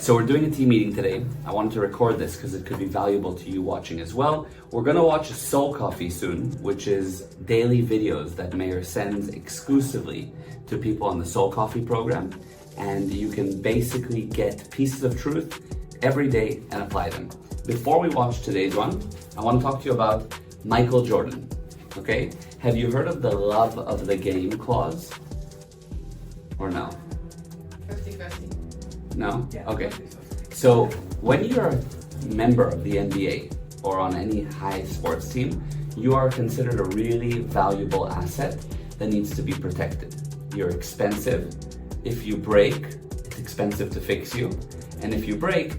right, so we're doing a team meeting today. I wanted to record this because it could be valuable to you watching as well. We're gonna watch Soul Coffee soon, which is daily videos that Meir sends exclusively to people on the Soul Coffee program. And you can basically get pieces of truth every day and apply them. Before we watch today's one, I want to talk to you about Michael Jordan, okay? Have you heard of the love of the game clause? Or no? 50-50. No? Yeah, Okay. 50-50. So when you're a member of the NBA or on any high sports team, you are considered a really valuable asset that needs to be protected. You're expensive. If you break, it's expensive to fix you. And if you break,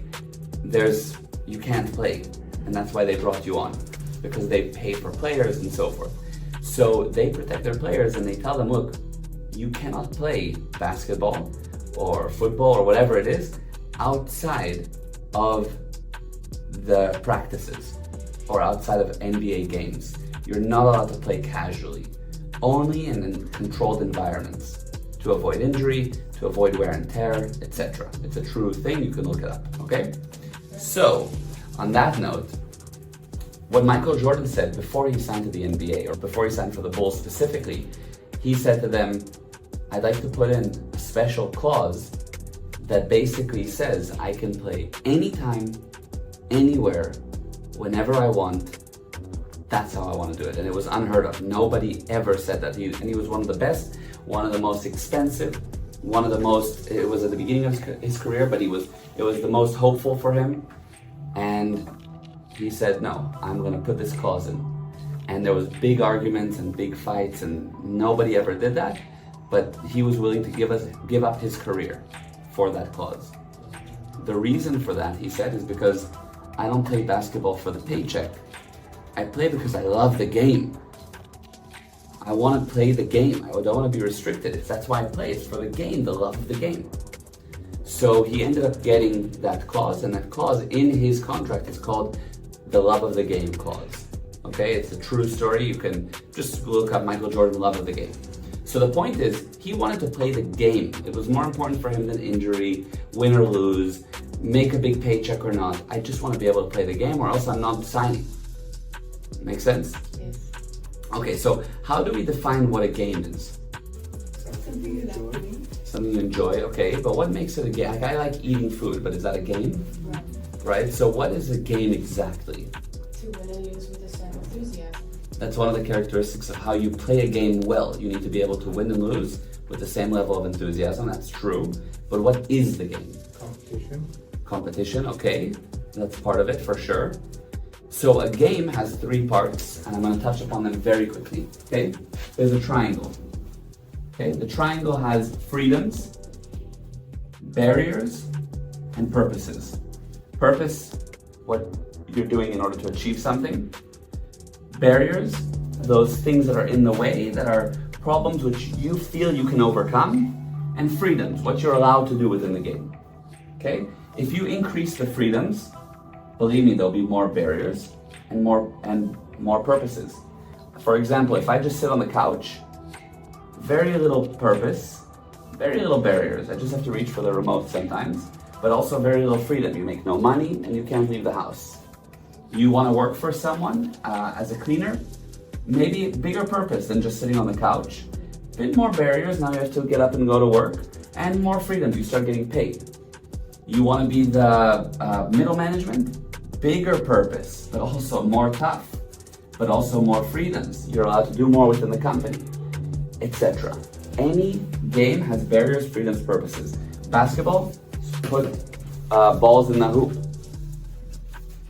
you can't play. And that's why they brought you on, because they pay for players and so forth. So they protect their players and they tell them, look, you cannot play basketball or football or whatever it is outside of the practices or outside of NBA games. You're not allowed to play casually, only in controlled environments to avoid injury, to avoid wear and tear, etc. It's a true thing, you can look it up, okay? So, on that note, what Michael Jordan said before he signed to the NBA, or before he signed for the Bulls specifically, he said to them, I'd like to put in a special clause that basically says I can play anytime, anywhere, whenever I want. That's how I want to do it. And it was unheard of. Nobody ever said that. And he was one of the best, one of the most expensive, one of the most, it was at the beginning of his career, but it was the most hopeful for him. And he said, no, I'm going to put this clause in. And there was big arguments and big fights and nobody ever did that. But he was willing to give up his career for that clause. The reason for that, he said, is because I don't play basketball for the paycheck. I play because I love the game. I want to play the game. I don't want to be restricted. That's why I play. It's for the game, the love of the game. So he ended up getting that clause, and that clause in his contract is called the love of the game clause. Okay, it's a true story. You can just look up Michael Jordan, love of the game. So the point is, he wanted to play the game. It was more important for him than injury, win or lose, make a big paycheck or not. I just want to be able to play the game, or else I'm not signing. Make sense? Yes. Okay, so how do we define what a game is? Something you enjoy. Something you enjoy, okay, but what makes it a game? Like, I like eating food, but is that a game? Right. Right, so what is a game exactly? To win and lose with the same enthusiasm. That's one of the characteristics of how you play a game well. You need to be able to win and lose with the same level of enthusiasm, that's true. But what is the game? Competition. Competition, okay, that's part of it for sure. So a game has three parts, and I'm going to touch upon them very quickly, okay? There's a triangle, okay? The triangle has freedoms, barriers, and purposes. Purpose, what you're doing in order to achieve something. Barriers, those things that are in the way, that are problems which you feel you can overcome. And freedoms, what you're allowed to do within the game, okay? If you increase the freedoms, believe me, there'll be more barriers and more purposes. For example, if I just sit on the couch, very little purpose, very little barriers. I just have to reach for the remote sometimes, but also very little freedom. You make no money and you can't leave the house. You want to work for someone as a cleaner, maybe a bigger purpose than just sitting on the couch. A bit more barriers, now you have to get up and go to work, and more freedom, you start getting paid. You want to be the middle management? Bigger purpose, but also more tough, but also more freedoms. You're allowed to do more within the company, etc. Any game has barriers, freedoms, purposes. Basketball, put balls in the hoop.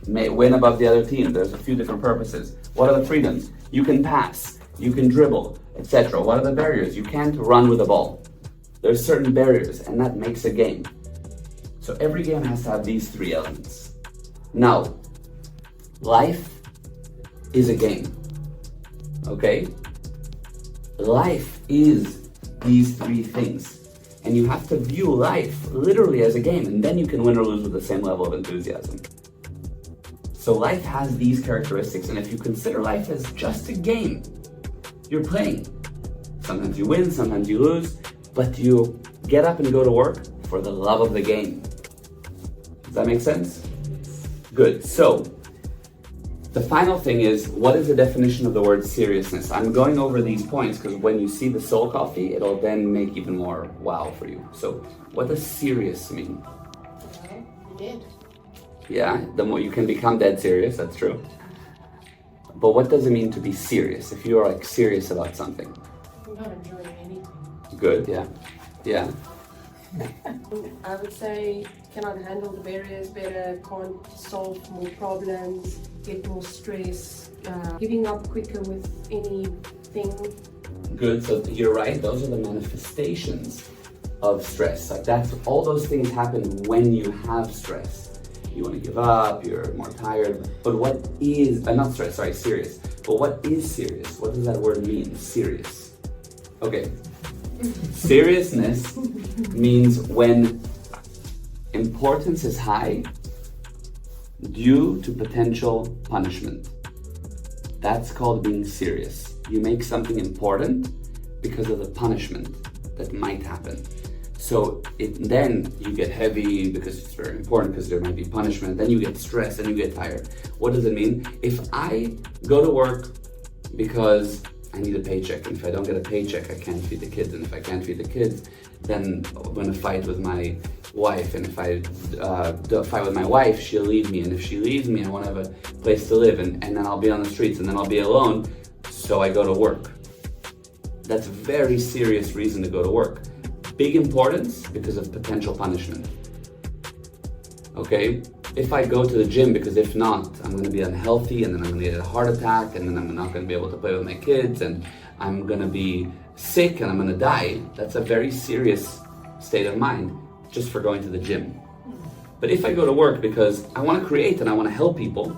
May win above the other team. There's a few different purposes. What are the freedoms? You can pass, you can dribble, etc. What are the barriers? You can't run with a ball. There's certain barriers, and that makes a game. So every game has to have these three elements. Now, life is a game, okay? Life is these three things. And you have to view life literally as a game, and then you can win or lose with the same level of enthusiasm. So life has these characteristics, and if you consider life as just a game, you're playing. Sometimes you win, sometimes you lose, but you get up and go to work for the love of the game. Does that make sense? Good. So, the final thing is, what is the definition of the word seriousness? I'm going over these points because when you see the soul coffee, it'll then make even more wow for you. So, what does serious mean? Well, you did. Yeah, the more you can become dead serious, that's true. But what does it mean to be serious? If you are like serious about something. I'm not enjoying anything. Good, yeah. Yeah. I would say cannot handle the barriers better, can't solve more problems, get more stress, giving up quicker with anything. Good, so you're right, those are the manifestations of stress. Like all those things happen when you have stress. You want to give up, you're more tired, but what is, serious. But what is serious? What does that word mean, serious? Okay, seriousness means when importance is high due to potential punishment. That's called being serious. You make something important because of the punishment that might happen. So then you get heavy because it's very important because there might be punishment. Then you get stressed and you get tired. What does it mean? If I go to work because I need a paycheck, and if I don't get a paycheck, I can't feed the kids, and if I can't feed the kids, then I'm gonna fight with my wife, and if I fight with my wife, she'll leave me, and if she leaves me, I won't have a place to live, and then I'll be on the streets, and then I'll be alone, so I go to work. That's a very serious reason to go to work. Big importance because of potential punishment. Okay? If I go to the gym because if not, I'm going to be unhealthy and then I'm going to get a heart attack and then I'm not going to be able to play with my kids and I'm going to be sick and I'm going to die, that's a very serious state of mind just for going to the gym. But if I go to work because I want to create and I want to help people,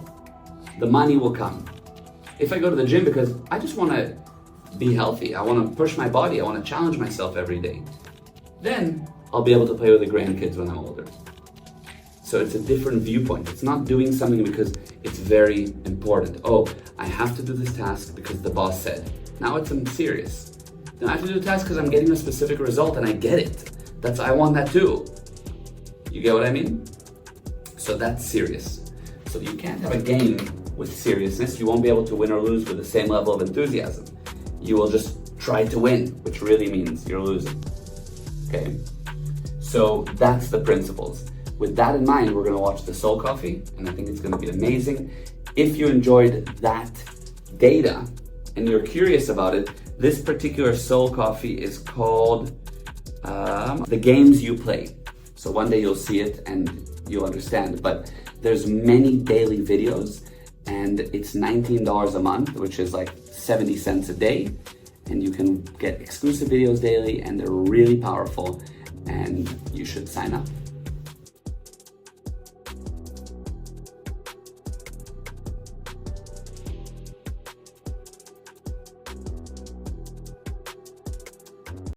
the money will come. If I go to the gym because I just want to be healthy, I want to push my body, I want to challenge myself every day, then I'll be able to play with the grandkids when I'm older. So it's a different viewpoint. It's not doing something because it's very important. Oh, I have to do this task because the boss said. Now I'm serious. Then I have to do the task because I'm getting a specific result and I get it. I want that too. You get what I mean? So that's serious. So you can't have a game with seriousness. You won't be able to win or lose with the same level of enthusiasm. You will just try to win, which really means you're losing. Okay? So that's the principles. With that in mind, we're going to watch the Soul Coffee, and I think it's going to be amazing. If you enjoyed that data and you're curious about it, this particular Soul Coffee is called The Games You Play. So one day you'll see it and you'll understand, but there's many daily videos, and it's $19 a month, which is like 70 cents a day, and you can get exclusive videos daily, and they're really powerful, and you should sign up.